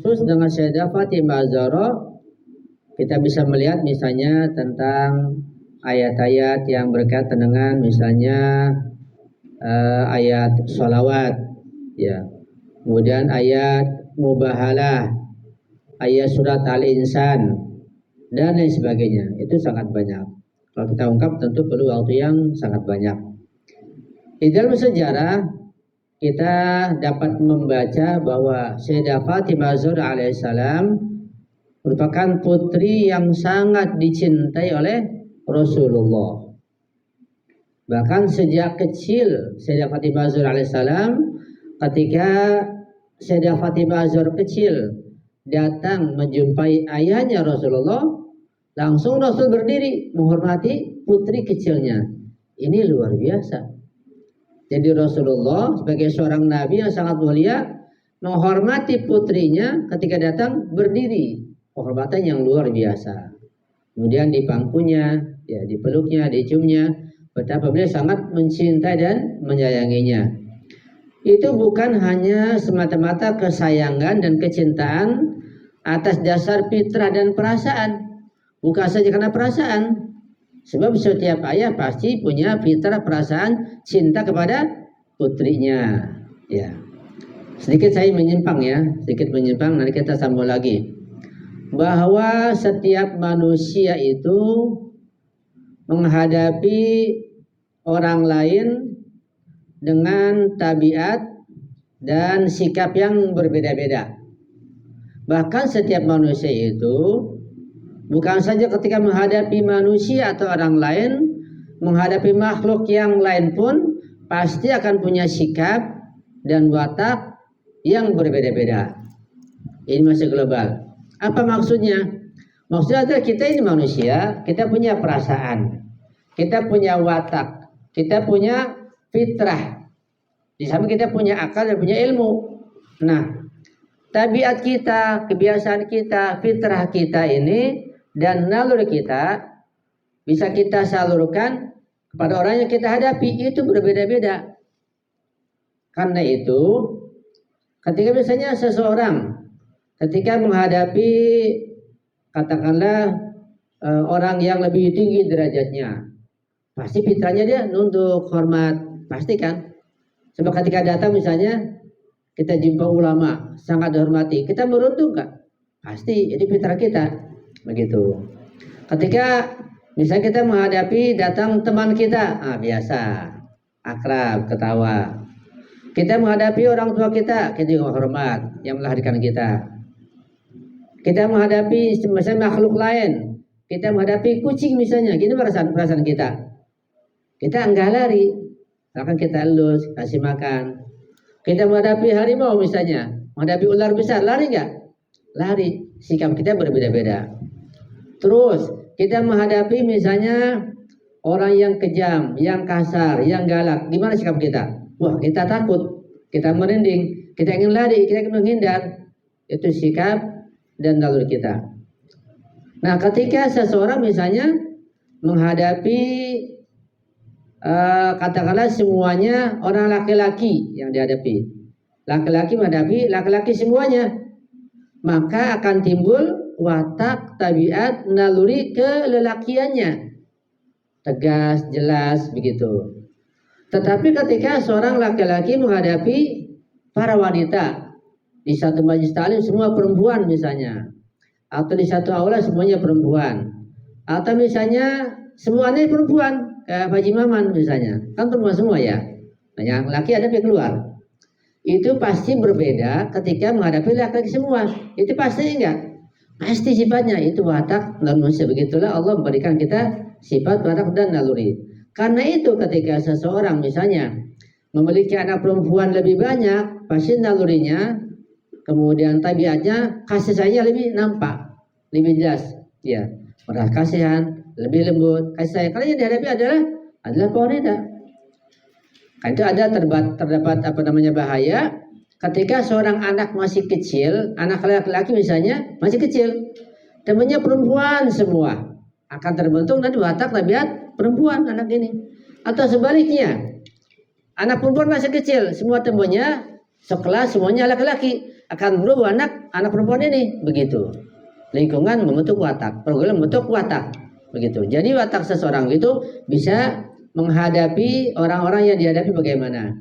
khusus dengan Sayyidah Fatimah Az-Zahra kita bisa melihat misalnya tentang ayat-ayat yang berkaitan dengan misalnya ayat sholawat, ya, kemudian ayat mubahalah, ayat surat Al-Insan dan lain sebagainya. Itu sangat banyak. Kalau kita ungkap tentu perlu waktu yang sangat banyak. Di dalam sejarah kita dapat membaca bahwa Sayyidah Fatimah Az-Zahra alaihissalam merupakan putri yang sangat dicintai oleh Rasulullah. Bahkan sejak kecil Sayyidah Fatimah Az-Zahra alaihissalam, ketika Sayyidah Fatimah Az-Zahra kecil datang menjumpai ayahnya Rasulullah, langsung Rasul berdiri menghormati putri kecilnya. Ini luar biasa. Jadi Rasulullah sebagai seorang nabi yang sangat mulia menghormati putrinya ketika datang berdiri, penghormatan yang luar biasa. Kemudian di pangkunya, ya, dipeluknya, diciumnya, betapa beliau sangat mencintai dan menyayanginya. Itu bukan hanya semata-mata kesayangan dan kecintaan atas dasar fitrah dan perasaan, bukan saja karena perasaan. Sebab setiap ayah pasti punya fitrah perasaan cinta kepada putrinya. Ya. Sedikit saya menyimpang ya, sedikit menyimpang, nanti kita sambung lagi. Bahwa setiap manusia itu menghadapi orang lain dengan tabiat dan sikap yang berbeda-beda. Bahkan setiap manusia itu bukan saja ketika menghadapi manusia atau orang lain, menghadapi makhluk yang lain pun pasti akan punya sikap dan watak yang berbeda-beda. Ini masih global. Apa maksudnya? Maksudnya adalah kita ini manusia, kita punya perasaan, kita punya watak, kita punya fitrah. Di samping kita punya akal dan punya ilmu. Nah, tabiat kita, kebiasaan kita, fitrah kita ini dan naluri kita bisa kita salurkan kepada orang yang kita hadapi, itu berbeda-beda. Karena itu ketika misalnya seseorang ketika menghadapi katakanlah orang yang lebih tinggi derajatnya, pasti fitrahnya dia nunduk, hormat, pasti kan. Sebab ketika datang misalnya kita jumpa ulama sangat dihormati, kita merunduk kan? Pasti, itu fitrah kita. Begitu. Ketika misalnya kita menghadapi datang teman kita, biasa, akrab, ketawa. Kita menghadapi orang tua kita juga hormat yang melahirkan kita. Kita menghadapi misalnya makhluk lain, kita menghadapi kucing misalnya, gini perasaan kita. Kita enggak lari, akan kita elus, kasih makan. Kita menghadapi harimau misalnya, menghadapi ular besar, lari enggak? Lari. Sikap kita berbeda-beda. Terus kita menghadapi misalnya orang yang kejam, yang kasar, yang galak, gimana sikap kita? Wah, kita takut, kita merinding, kita ingin lari, kita ingin menghindar. Itu sikap dan naluri kita. Nah, ketika seseorang misalnya menghadapi katakanlah semuanya orang laki-laki yang dihadapi, laki-laki menghadapi laki-laki semuanya, maka akan timbul watak, tabiat, naluri kelelakiannya, tegas, jelas, begitu. Tetapi ketika seorang laki-laki menghadapi para wanita, di satu majelis taklim semua perempuan misalnya, atau di satu aula semuanya perempuan, atau misalnya semuanya perempuan, kayak Haji Maman misalnya, kan perempuan semua ya, nah yang laki ada yang keluar. Itu pasti berbeda ketika menghadapi laki-laki semua, itu pasti enggak? Pasti sifatnya itu watak dan manusia. Begitulah Allah memberikan kita sifat, watak dan naluri. Karena itu ketika seseorang misalnya memiliki anak perempuan lebih banyak, pasti nalurinya, kemudian tabiatnya, kasih sayangnya lebih nampak, lebih jelas, ya, belas kasihan, lebih lembut, kasih sayang. Karena yang dihadapi adalah wanita. Itu ada terdapat apa namanya bahaya ketika seorang anak masih kecil, anak laki-laki misalnya masih kecil, temannya perempuan semua, akan terbentuk nanti watak tabiat perempuan anak ini. Atau sebaliknya, anak perempuan masih kecil, semua temannya sekelas semuanya laki-laki, akan berubah anak perempuan ini, begitu. Lingkungan membentuk watak, program membentuk watak, begitu. Jadi watak seseorang itu bisa menghadapi orang-orang yang dihadapi bagaimana.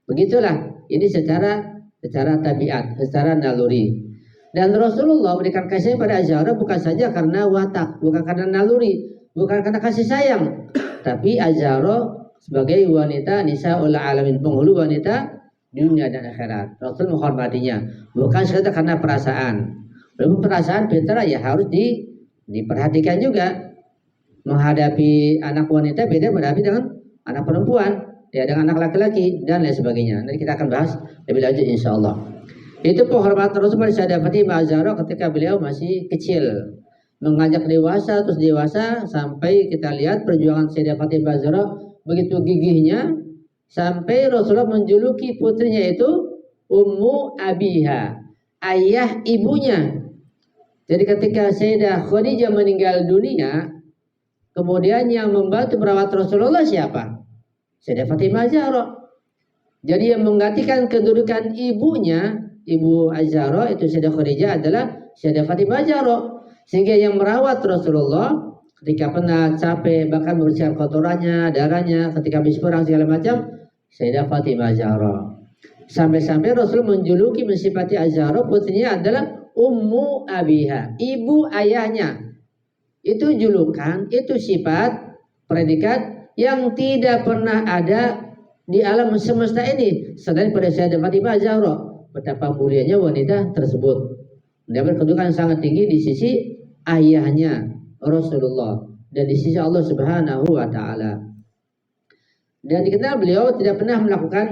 Begitulah, ini secara tabiat, secara naluri. Dan Rasulullah memberikan kasih pada Azhara bukan saja karena watak, bukan karena naluri, bukan karena kasih sayang, tapi Azhara sebagai wanita nisaul alamin, penghulu wanita dunia dan akhirat. Rasul menghormatinya bukan sekedar karena perasaan. Walaupun perasaan fitrah ya harus diperhatikan juga. Menghadapi anak wanita beda menghadapi dengan anak perempuan, ya dengan anak laki-laki dan lain sebagainya. Nanti kita akan bahas lebih lanjut insyaallah. Itu penghormatan Rasul pada Sayyidatina Fatimah Az-Zahra ketika beliau masih kecil, mengajak dewasa terus dewasa sampai kita lihat perjuangan Sayyidatina Fatimah Az-Zahra begitu gigihnya sampai Rasulullah menjuluki putrinya itu Ummu Abiha, ayah ibunya. Jadi ketika Sayyidah Khadijah meninggal dunia, kemudian yang membantu merawat Rasulullah siapa? Sayyidah Fatimah Az-Zahra. Jadi yang menggantikan kedudukan ibunya, Ibu Az-Zahra itu Sayyidah Khadijah adalah Sayyidah Fatimah Az-Zahra. Sehingga yang merawat Rasulullah ketika penat, capek, bahkan membersihkan kotorannya, darahnya, ketika habis perang segala macam, Sayyidah Fatimah Az-Zahra. Sampai-sampai Rasul menjuluki mensifati Az-Zahra putrinya adalah Ummu Abiha, ibu ayahnya. Itu julukan, itu sifat, predikat yang tidak pernah ada di alam semesta ini selain pada Sayyidah Fatimah Az-Zahra. Betapa mulianya wanita tersebut, mendapat kedudukan sangat tinggi di sisi ayahnya Rasulullah dan di sisi Allah Subhanahu wa taala. Dan dikenal beliau tidak pernah melakukan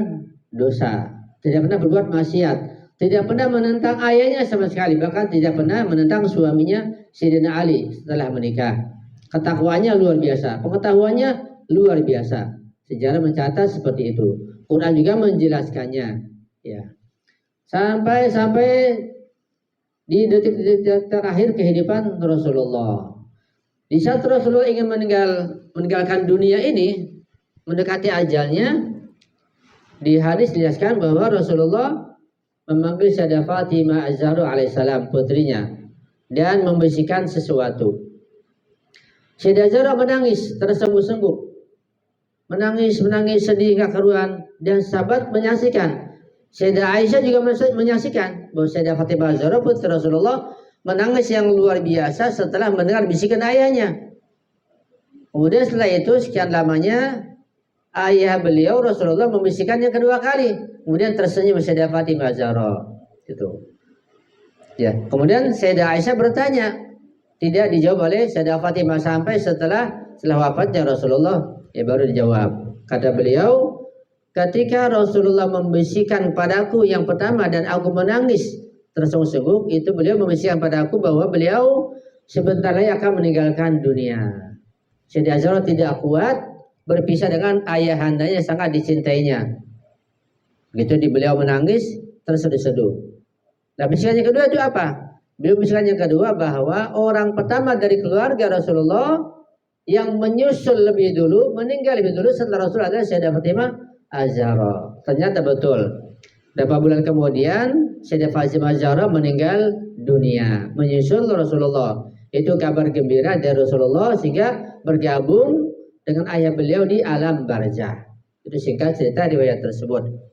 dosa, tidak pernah berbuat maksiat, tidak pernah menentang ayahnya sama sekali, bahkan tidak pernah menentang suaminya Sayyidina Ali setelah menikah. Ketakwaannya luar biasa, pengetahuannya luar biasa. Sejarah mencatat seperti itu. Quran juga menjelaskannya. Ya. Sampai di detik-detik terakhir kehidupan Rasulullah. Di saat Rasulullah ingin meninggalkan dunia ini, mendekati ajalnya, di hadis dijelaskan bahwa Rasulullah memanggil Sayyidah Fatimah Az-Zahra alaihissalam, putrinya, dan membisikkan sesuatu. Sayyidah Az-Zahra menangis tersengguk-sengguk, menangis sedih nggak keruan, dan sahabat menyaksikan. Sayyidah Aisyah juga menyaksikan bahwa Sayyidah Fatimah Az-Zahra putri Rasulullah menangis yang luar biasa setelah mendengar bisikan ayahnya. Kemudian setelah itu sekian lamanya ayah beliau Rasulullah membisikkan yang kedua kali. Kemudian tersenyum Sayyidah Fatimah Az-Zahra. Itu. Ya. Kemudian Sayyidah Aisyah bertanya, tidak dijawab oleh Sayyidah Fatimah sampai setelah wafatnya Rasulullah, ya baru dijawab. Kata beliau, ketika Rasulullah membisikkan padaku yang pertama dan aku menangis tersengguk-sengguk, itu beliau membisikkan padaku bahwa beliau sebentar lagi akan meninggalkan dunia. Sayyidah Az-Zahra tidak kuat berpisah dengan ayahandanya yang sangat dicintainya. Begitu beliau menangis terseduh-seduh. Nah, bisikan yang kedua itu apa? Beliau bisikan yang kedua bahwa orang pertama dari keluarga Rasulullah yang menyusul lebih dulu, meninggal lebih dulu setelah Rasul adalah Sayyidah Fatimah Az-Zahra. Ternyata betul. Beberapa bulan kemudian Sayyidah Fatimah Az-Zahra meninggal dunia, menyusul Rasulullah. Itu kabar gembira dari Rasulullah sehingga bergabung dengan ayah beliau di alam barzah. Itu singkat cerita riwayat tersebut.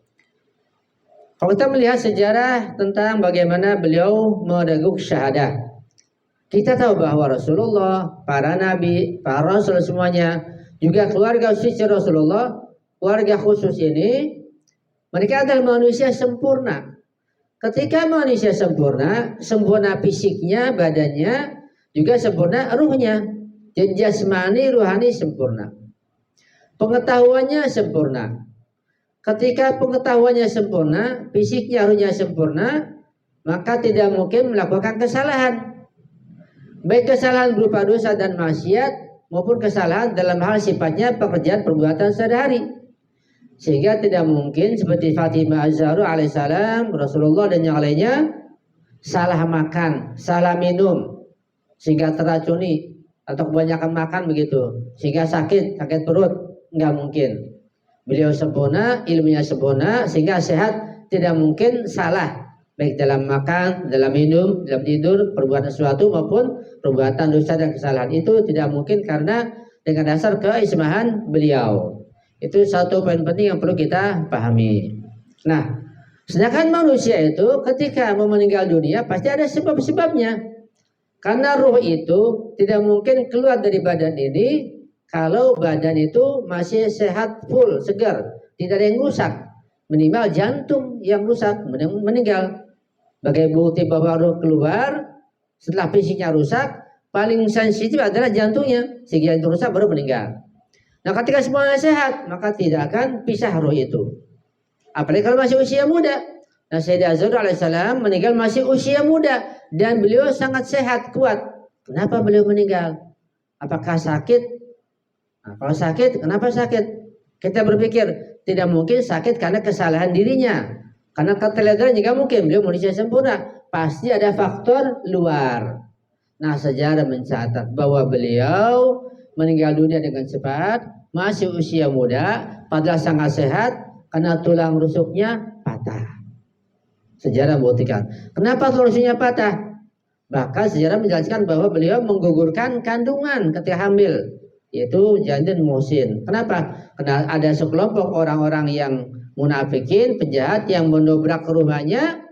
Kalau kita melihat sejarah tentang bagaimana beliau mereguk syahadah, kita tahu bahwa Rasulullah, para nabi, para rasul semuanya, juga keluarga suci Rasulullah, keluarga khusus ini, mereka adalah manusia sempurna. Ketika manusia sempurna, sempurna fisiknya, badannya, juga sempurna ruhnya. Jadi jasmani, ruhani sempurna. Pengetahuannya sempurna. Ketika pengetahuannya sempurna, fisiknya, ruhnya sempurna, maka tidak mungkin melakukan kesalahan. Baik kesalahan berupa dosa dan maksiat maupun kesalahan dalam hal sifatnya pekerjaan perbuatan sehari-hari. Sehingga tidak mungkin seperti Fatimah Az-Zahra alaihissalam, Rasulullah dan yang lainnya salah makan, salah minum sehingga teracuni atau kebanyakan makan begitu sehingga sakit perut, nggak mungkin. Beliau sempurna, ilmunya sempurna sehingga sehat, tidak mungkin salah baik dalam makan, dalam minum, dalam tidur, perbuatan sesuatu maupun perbuatan dosa dan kesalahan. Itu tidak mungkin karena dengan dasar keismahan beliau. Itu satu poin penting yang perlu kita pahami. Nah, sedangkan manusia itu ketika mau meninggal dunia pasti ada sebab-sebabnya. Karena ruh itu tidak mungkin keluar dari badan ini kalau badan itu masih sehat, full, segar, tidak ada yang rusak. Minimal jantung yang rusak, meninggal. Sebagai bukti bahwa ruh keluar setelah fisiknya rusak, paling sensitif adalah jantungnya. Sehingga jantung rusak baru meninggal. Nah, ketika semuanya sehat, maka tidak akan pisah ruh itu. Apalagi kalau masih usia muda. Nah, Sayyidina Azhar alaihissalam meninggal masih usia muda dan beliau sangat sehat, kuat. Kenapa beliau meninggal? Apakah sakit? Nah, kalau sakit, kenapa sakit? Kita berpikir tidak mungkin sakit karena kesalahan dirinya. Karena keteladanan juga mungkin, beliau manusia sempurna. Pasti ada faktor luar. Nah, sejarah mencatat bahwa beliau meninggal dunia dengan cepat, masih usia muda, padahal sangat sehat, karena tulang rusuknya patah. Sejarah membuktikan. Kenapa tulang rusuknya patah? Bahkan sejarah menjelaskan bahwa beliau menggugurkan kandungan ketika hamil, yaitu janin muhsin. Kenapa? Karena ada sekelompok orang-orang yang munafikin, penjahat yang mendobrak ke rumahnya,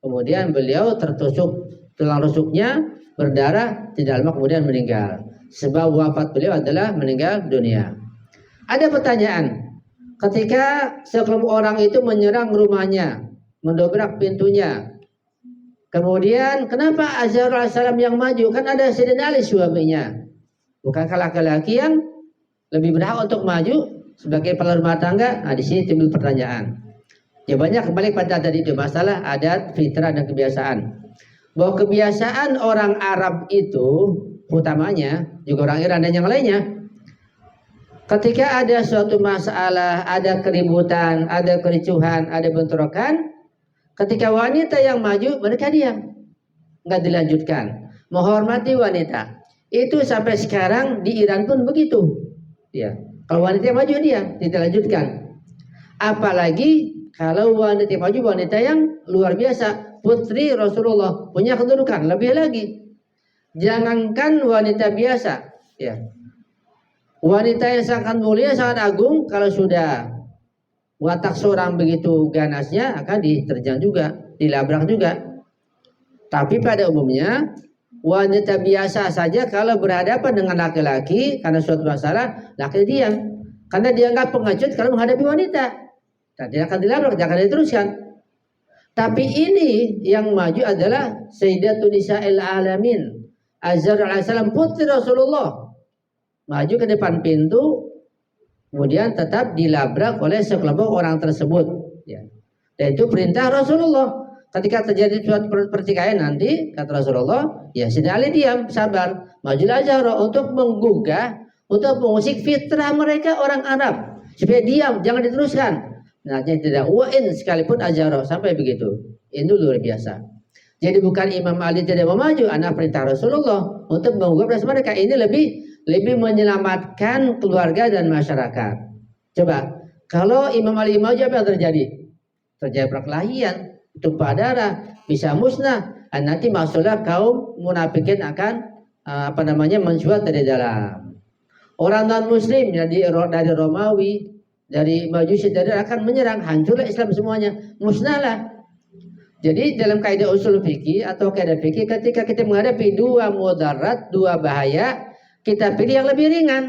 kemudian beliau tertusuk tulang rusuknya, berdarah, tidak lama kemudian meninggal. Sebab wafat beliau adalah meninggal dunia. Ada pertanyaan, ketika sekelompok orang itu menyerang rumahnya, mendobrak pintunya, kemudian kenapa Azhar alaihissalam yang maju? Kan ada Sayyidina Ali suaminya. Bukankah laki-laki yang lebih berhak untuk maju sebagai kepala rumah tangga? Nah, di sini timbul pertanyaan. Jawabannya kembali pada tadi itu, masalah adat, fitrah, dan kebiasaan. Bahwa kebiasaan orang Arab itu, utamanya juga orang Iran dan yang lainnya, ketika ada suatu masalah, ada keributan, ada kericuhan, ada bentrokan, ketika wanita yang maju, mereka diam, nggak dilanjutkan, menghormati wanita. Itu sampai sekarang di Iran pun begitu. Ya, kalau wanita yang maju dia tidak lanjutkan. Apalagi kalau wanita yang maju wanita yang luar biasa, putri Rasulullah, punya kedudukan lebih lagi. Jangankan wanita biasa, ya, wanita yang sangat mulia, sangat agung, kalau sudah watak seorang begitu ganasnya akan diterjang juga, dilabrak juga. Tapi pada umumnya wanita biasa saja kalau berhadapan dengan laki-laki karena suatu masalah, laki diam. Karena dia nggak pengecut kalau menghadapi wanita. Dan dia akan dilabrak, dia akan diteruskan. Tapi ini yang maju adalah Sayyidatun Nisa'il Alamin, Azhar alaihissalam, putri Rasulullah. Maju ke depan pintu, kemudian tetap dilabrak oleh sekelompok orang tersebut. Ya. Dan itu perintah Rasulullah. Ketika terjadi suatu pertikaian nanti, kata Rasulullah, ya Sayyidina Ali diam, sabar, majulah Azhar untuk menggugah, untuk mengusik fitrah mereka orang Arab, supaya diam, jangan diteruskan. Nanti tidak wain sekalipun Azhar sampai begitu. Ini luar biasa. Jadi bukan Imam Ali tidak mau maju, anak perintah Rasulullah untuk menggugah fitrah mereka. Ini lebih menyelamatkan keluarga dan masyarakat. Coba, kalau Imam Ali maju apa yang terjadi? Terjadi perkelahian, tumpah darah, bisa musnah. Dan nanti masalah kaum munafikin akan mencuat dari dalam. Orang non Muslim dari Romawi, dari Majusi, dari akan menyerang, hancurlah Islam semuanya, musnahlah. Jadi dalam kaidah usul fikih atau kaidah fikih, ketika kita menghadapi dua mudarat, dua bahaya, kita pilih yang lebih ringan.